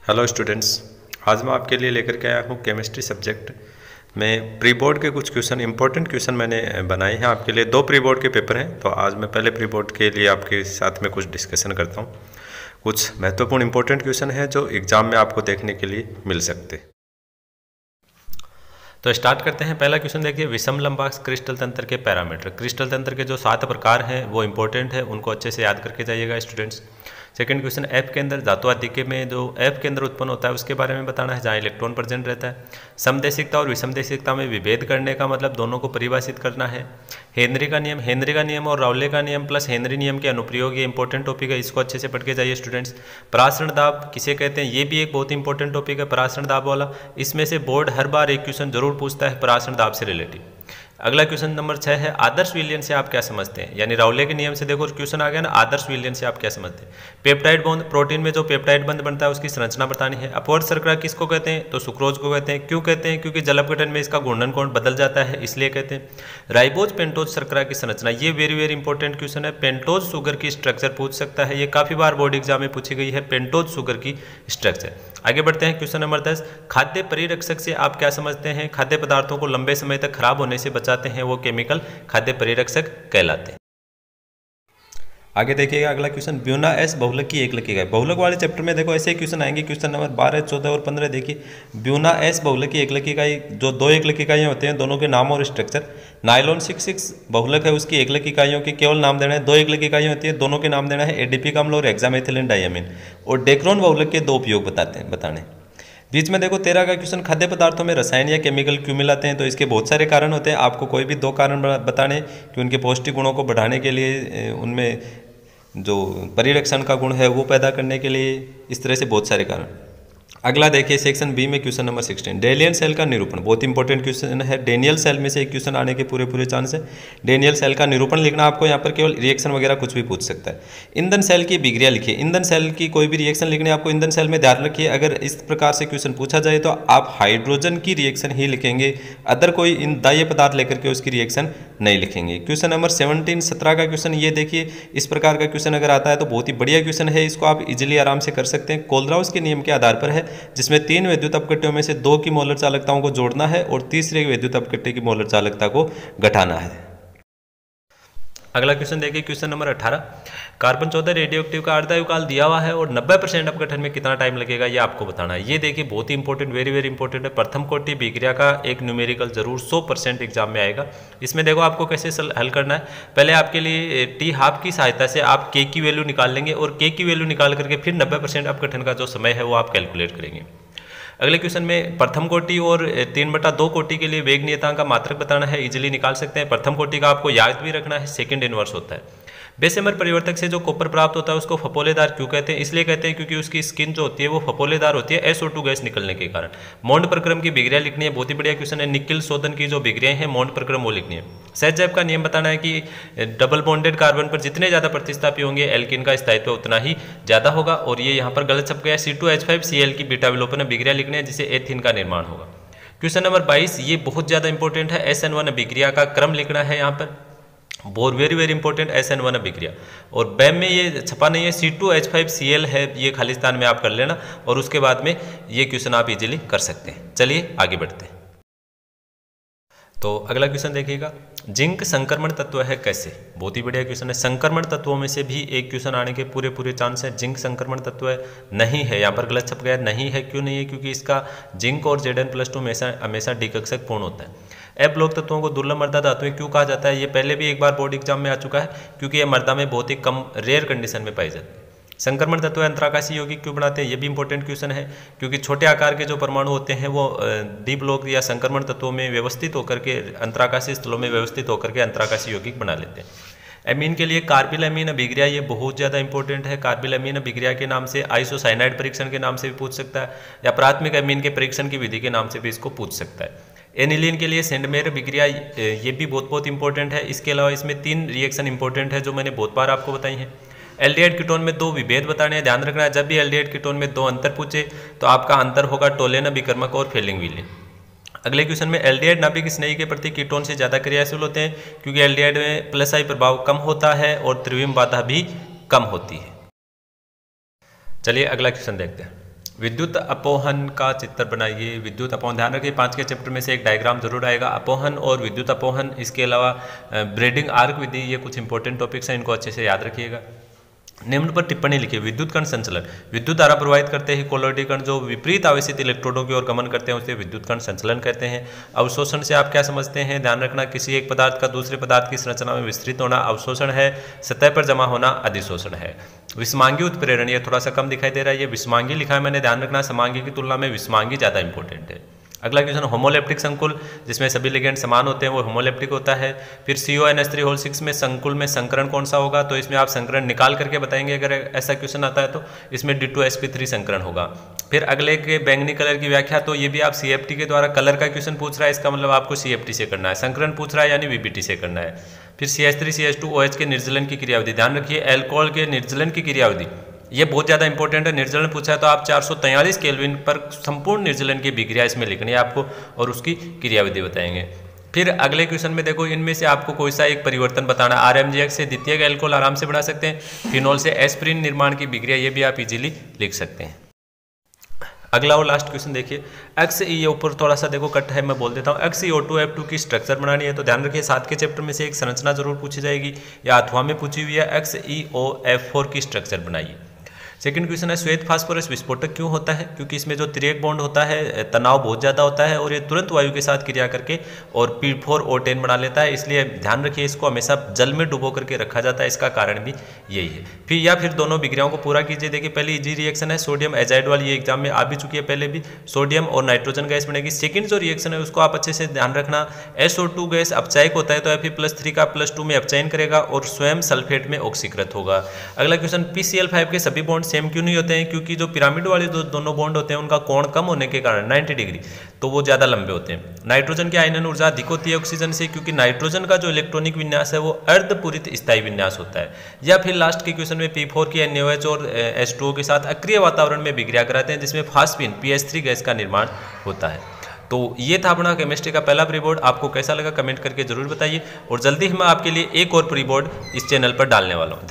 Hello students, आज मैं आपके लिए लेकर के आया हूँ केमिस्ट्री सब्जेक्ट में प्री बोर्ड के कुछ क्वेश्चन, इंपॉर्टेंट क्वेश्चन मैंने बनाए हैं आपके लिए। 2 प्री बोर्ड के पेपर हैं, तो आज मैं पहले प्री बोर्ड के लिए आपके साथ में कुछ डिस्कशन करता हूँ। कुछ महत्वपूर्ण इंपॉर्टेंट क्वेश्चन है जो एग्जाम में आपको देखने के लिए मिल सकते हैं। तो स्टार्ट करते हैं। पहला क्वेश्चन देखिए, विषम लंबाक्ष क्रिस्टल तंत्र के पैरामीटर। क्रिस्टल तंत्र के जो 7 प्रकार हैं वो इंपॉर्टेंट है, उनको अच्छे से याद करके जाइएगा स्टूडेंट्स। सेकंड क्वेश्चन, एफ के अंदर धातु आदिके में जो एफ के अंदर उत्पन्न होता है उसके बारे में बताना है, जहाँ इलेक्ट्रॉन प्रेजेंट रहता है। समदेशिकता और विषमदेशिकता में विभेद करने का मतलब दोनों को परिभाषित करना है। हेनरी का नियम और राउले का नियम प्लस हेनरी नियम के अनुप्रयोग, ये इंपॉर्टेंट टॉपिक है, इसको अच्छे से पढ़ के जाइए स्टूडेंट्स। परासरण दाब किसे कहते हैं, ये भी एक बहुत इंपॉर्टेंट टॉपिक है, परासरण दाब वाला। इसमें से बोर्ड हर बार एक क्वेश्चन जरूर पूछता है परासरण दाब से रिलेटेड। अगला क्वेश्चन नंबर 6 है, आदर्श विलयन से आप क्या समझते हैं। यानी राउले के नियम से देखो क्वेश्चन आ गया ना, आदर्श विलयन से आप क्या समझते हैं। पेप्टाइड बॉन्ड, प्रोटीन में जो पेप्टाइड बंध बनता है उसकी संरचना बतानी है। अपवर्ड शर्करा किसको कहते हैं, तो सुक्रोज को कहते हैं। क्यों कहते हैं, क्योंकि जल अपघटन में इसका घूर्णन कोण बदल जाता है, इसलिए कहते हैं। राइबोज पेंटोज शर्करा की संरचना, ये वेरी इंपॉर्टेंट क्वेश्चन है। पेंटोज शुगर की स्ट्रक्चर पूछ सकता है, ये काफी बार बोर्ड एग्जाम में पूछी गई है, पेंटोज शुगर की स्ट्रक्चर। आगे बढ़ते हैं क्वेश्चन नंबर 10, खाद्य परिरक्षक से आप क्या समझते हैं। खाद्य पदार्थों को लंबे समय तक खराब होने से बचाते हैं वो केमिकल खाद्य परिरक्षक कहलाते हैं। आगे देखिएगा अगला क्वेश्चन, ब्यूना एस बहुलक की एकलकी का। बहुलक वाले चैप्टर में देखो ऐसे क्वेश्चन आएंगे, क्वेश्चन नंबर 12, 14 और 15 देखिए। ब्यूना एस बहुलक की एकलक इकाई, जो 2 एकलक इकाइयाँ होते हैं दोनों के नाम और स्ट्रक्चर। नाइलॉन 66 बहुलक है, उसकी एकलक इकाइयों के केवल नाम देना है। 2 एकलक इकाइयाँ होती है, दोनों के नाम देना है, एडीपी अम्ल और हेक्सामेथिलीन डाइअमीन। और डेक्रोन बहुलक के 2 उपयोग बताने। बीच में देखो 13 का क्वेश्चन, खाद्य पदार्थों में रसायन या केमिकल क्यों मिलाते हैं, तो इसके बहुत सारे कारण होते हैं। आपको कोई भी 2 कारण बताने कि उनके पौष्टिक गुणों को बढ़ाने के लिए, उनमें जो परिरक्षण का गुण है वो पैदा करने के लिए, इस तरह से बहुत सारे कारण। अगला देखिए सेक्शन बी में क्वेश्चन नंबर 16, डेनियल सेल का निरूपण। बहुत इंपॉर्टेंट क्वेश्चन है, डेनियल सेल में से एक क्वेश्चन आने के पूरे चांस है। डेनियल सेल का निरूपण लिखना आपको, यहाँ पर केवल रिएक्शन वगैरह कुछ भी पूछ सकता है। ईंधन सेल की अभिक्रिया लिखिए। ईंधन सेल की कोई भी रिएक्शन लिखनी है आपको, ईंधन सेल में ध्यान रखिए, अगर इस प्रकार से क्वेश्चन पूछा जाए तो आप हाइड्रोजन की रिएक्शन ही लिखेंगे, अदर कोई दाह्य पदार्थ लेकर के उसकी रिएक्शन नहीं लिखेंगे। क्वेश्चन नंबर 17 का क्वेश्चन ये देखिए, इस प्रकार का क्वेश्चन अगर आता है तो बहुत ही बढ़िया क्वेश्चन है, इसको आप इजीली आराम से कर सकते हैं। कोलराउस के नियम के आधार पर है, जिसमें 3 विद्युत अपकट्टियों में से 2 की मोलर चालकताओं को जोड़ना है और तीसरे विद्युत अपकट्टे की मोलर चालकता को घटाना है। अगला क्वेश्चन देखिए, क्वेश्चन नंबर 18, कार्बन 14 रेडियोएक्टिव का अर्धायुकाल दिया हुआ है और 90% अपघटन में कितना टाइम लगेगा, ये आपको बताना है। ये देखिए बहुत ही इंपॉर्टेंट, वेरी इंपॉर्टेंट है। प्रथम कोटि अभिक्रिया का एक न्यूमेरिकल जरूर 100% एग्जाम में आएगा। इसमें देखो आपको कैसे हल करना है। पहले आपके लिए टी हाफ की सहायता से आप के की वैल्यू निकाल लेंगे और के की वैल्यू निकाल करके फिर 90% अपघटन का जो समय है वो आप कैलकुलेट करेंगे। अगले क्वेश्चन में प्रथम कोटि और 3/2 कोटि के लिए वेग नियतांक का मात्रक बताना है, इजीली निकाल सकते हैं। प्रथम कोटि का आपको याद भी रखना है, सेकंड इनवर्स होता है। बेसेमर परिवर्तक से जो कॉपर प्राप्त होता है उसको फपोलेदार क्यों कहते हैं, इसलिए कहते हैं क्योंकि उसकी स्किन जो होती है वो फपोलेदार होती है SO2 गैस निकलने के कारण। मोंड प्रक्रम की अभिक्रिया लिखनी है, बहुत ही बढ़िया क्वेश्चन है। निकिल शोधन की जो अभिक्रियाएं हैं मोंड प्रक्रम वो लिखनी है। सहजैव का नियम बताना है कि डबल बॉन्डेड कार्बन पर जितने ज्यादा प्रतिस्थापी होंगे एल्किन का स्थायित्व उतना ही ज्यादा होगा, और ये यहाँ पर गलत छप गया। C2H5Cl की बीटा विलोपन अभिक्रिया लिखनी है, जिससे एथीन का निर्माण होगा। क्वेश्चन नंबर 22, ये बहुत ज्यादा इंपॉर्टेंट है, SN1 अभिक्रिया का क्रम लिखना है यहाँ पर, बहुत वेरी इंपॉर्टेंट SN1 अभिक्रिया। और बैम में ये छपा नहीं है, C2H5Cl है, ये खाली स्थान में आप कर लेना और उसके बाद में ये क्वेश्चन आप इजीली कर सकते हैं। चलिए आगे बढ़ते हैं। तो अगला क्वेश्चन देखिएगा, जिंक संक्रमण तत्व है कैसे। बहुत ही बढ़िया क्वेश्चन है। संक्रमण तत्वों में से भी एक क्वेश्चन आने के पूरे चांस है। जिंक संक्रमण तत्व नहीं है, यहाँ पर गलत छप गया, नहीं है। क्यों नहीं है, क्योंकि इसका जिंक और Zn+2 हमेशा डिकक्षक पूर्ण होता है। एफ ब्लॉक तत्वों को दुर्लभ मृदा धातुएं क्यों कहा जाता है, ये पहले भी एक बार बोर्ड एग्जाम में आ चुका है, क्योंकि यह मृदा में बहुत ही कम रेयर कंडीशन में पाई जाती है। संक्रमण तत्व अंतराकाशी यौगिक क्यों बनाते हैं, ये भी इंपॉर्टेंट क्वेश्चन है, क्योंकि छोटे आकार के जो परमाणु होते हैं वो डी ब्लॉक या संक्रमण तत्वों में व्यवस्थित होकर के अंतराकाशी स्थलों में व्यवस्थित होकर के अंतराकाशी यौगिक बना लेते हैं। एमीन के लिए कार्बिल एमीन अभिक्रिया, ये बहुत ज़्यादा इंपॉर्टेंट है। कार्बिल एमीन अभिक्रिया के नाम से, आइसोसाइनाइड परीक्षण के नाम से भी पूछ सकता है, या प्राथमिक एमीन के परीक्षण की विधि के नाम से भी इसको पूछ सकता है। एनिलीन के लिए सेंडमेयर अभिक्रिया, ये भी बहुत इंपॉर्टेंट है। इसके अलावा इसमें 3 रिएक्शन इंपॉर्टेंट है जो मैंने बहुत बार आपको बताई हैं। एल्डिहाइड कीटोन में 2 विभेद बताने हैं, ध्यान रखना है। जब भी एल्डिहाइड कीटोन में 2 अंतर पूछे तो आपका अंतर होगा टोलेन अभिकर्मक और फेलिंग विलेन। अगले क्वेश्चन में, एल्डिहाइड नाभिक स्नेही के प्रति कीटोन से ज्यादा क्रियाशील होते हैं, क्योंकि एल्डिहाइड में +I प्रभाव कम होता है और त्रिविम बाधा भी कम होती है। चलिए अगला क्वेश्चन देखते हैं। विद्युत अपोहन का चित्र बनाइए। विद्युत अपोहन, ध्यान रखिए 5 के चैप्टर में से एक डायग्राम जरूर आएगा। अपोहन और विद्युत अपोहन, इसके अलावा ब्रेडिंग आर्क विधि, ये कुछ इंपॉर्टेंट टॉपिक्स हैं, इनको अच्छे से याद रखिएगा। निम्न पर टिप्पणी लिखिए। विद्युत कण संचलन, विद्युत धारा प्रवाहित करते ही कोलोइडल कण जो विपरीत आवेशित इलेक्ट्रोडों की ओर गमन करते हैं उसे विद्युत कण संचलन कहते हैं। अवशोषण से आप क्या समझते हैं? ध्यान रखना, किसी एक पदार्थ का दूसरे पदार्थ की संरचना में विस्तृत होना अवशोषण है, सतह पर जमा होना अधिशोषण है। विषमांगी उत्प्रेरण, ये थोड़ा सा कम दिखाई दे रहा है, ये विषमांगी लिखा है मैंने, ध्यान रखना समांगी की तुलना में विषमांगी ज़्यादा इंपॉर्टेंट है। अगला क्वेश्चन, होमोलेप्टिक संकुल, जिसमें सभी लिगेंड समान होते हैं वो होमोलेप्टिक होता है। फिर CONH3 में संकुल में संकरण कौन सा होगा? तो इसमें आप संकरण निकाल करके बताएंगे अगर ऐसा क्वेश्चन आता है तो। इसमें D2sp3 संकरण होगा। फिर अगले के बैंगनी कलर की व्याख्या, तो ये भी आप CFT के द्वारा कलर का क्वेश्चन पूछ रहा है, इसका मतलब आपको CFT से करना है। संकरण पूछ रहा है यानी VBT से करना है। फिर CH3CH2OH के निर्जलन की क्रियाविधि, ध्यान रखिए एल्कोहल के निर्जलन की क्रियाविधि, ये बहुत ज़्यादा इंपॉर्टेंट है। निर्जलन पूछा है तो आप 443 केल्विन पर संपूर्ण निर्जलन की विक्रिया इसमें लिखनी है आपको और उसकी क्रियाविधि बताएंगे। फिर अगले क्वेश्चन में देखो, इनमें से आपको कोई सा एक परिवर्तन बताना। RMGX से द्वितीयक एल्कोहल आराम से बना सकते हैं। फिनोल से एस्पिरिन निर्माण की विक्रिया, ये भी आप इजीली लिख सकते हैं। अगला और लास्ट क्वेश्चन देखिए, XE, ये ऊपर थोड़ा सा देखो कट है, मैं बोल देता हूँ। XeO2F2 की स्ट्रक्चर बनानी है तो ध्यान रखिए 7 के चैप्टर में से एक संरचना जरूर पूछी जाएगी या अथवा में पूछी हुई है। XeOF4 की स्ट्रक्चर बनाइए। सेकंड क्वेश्चन है, श्वेत फास्फोरस विस्फोटक क्यों होता है? क्योंकि इसमें जो त्रिएक बॉन्ड होता है तनाव बहुत ज़्यादा होता है और ये तुरंत वायु के साथ क्रिया करके और P4O10 बना लेता है, इसलिए ध्यान रखिए इसको हमेशा जल में डुबो करके रखा जाता है, इसका कारण भी यही है। फिर दोनों विक्रियाओं को पूरा कीजिए। देखिए पहली इजी रिएक्शन है सोडियम एजाइड वाली, ये एग्जाम में आ भी चुकी है पहले भी, सोडियम और नाइट्रोजन गैस बनेगी। सेकंड जो रिएक्शन है उसको आप अच्छे से ध्यान रखना, SO2 गैस अपचायक होता है तो Fe+3 का +2 में अपचयन करेगा और स्वयं सल्फेट में ऑक्सीकृत होगा। अगला क्वेश्चन, PCl5 के सभी बॉन्ड सेम क्यों नहीं होते हैं? क्योंकि जो पिरामिड वाले दोनों बॉन्ड होते हैं उनका कोण कम होने के कारण 90 डिग्री, तो वो ज़्यादा लंबे होते हैं। नाइट्रोजन की आयनन ऊर्जा अधिक होती है ऑक्सीजन से, क्योंकि नाइट्रोजन का जो इलेक्ट्रॉनिक विन्यास है वो अर्धपूरित स्थायी विन्यास होता है। या फिर लास्ट के क्वेश्चन में P4 की NaOH और H2O के साथ अक्रिय वातावरण में विक्रिया कराते हैं जिसमें फास्फीन PH3 गैस का निर्माण होता है। तो ये था अपना केमिस्ट्री का पहला प्री बोर्ड। आपको कैसा लगा कमेंट करके जरूर बताइए और जल्दी ही मैं आपके लिए एक और प्री बोर्ड इस चैनल पर डालने वाला हूँ।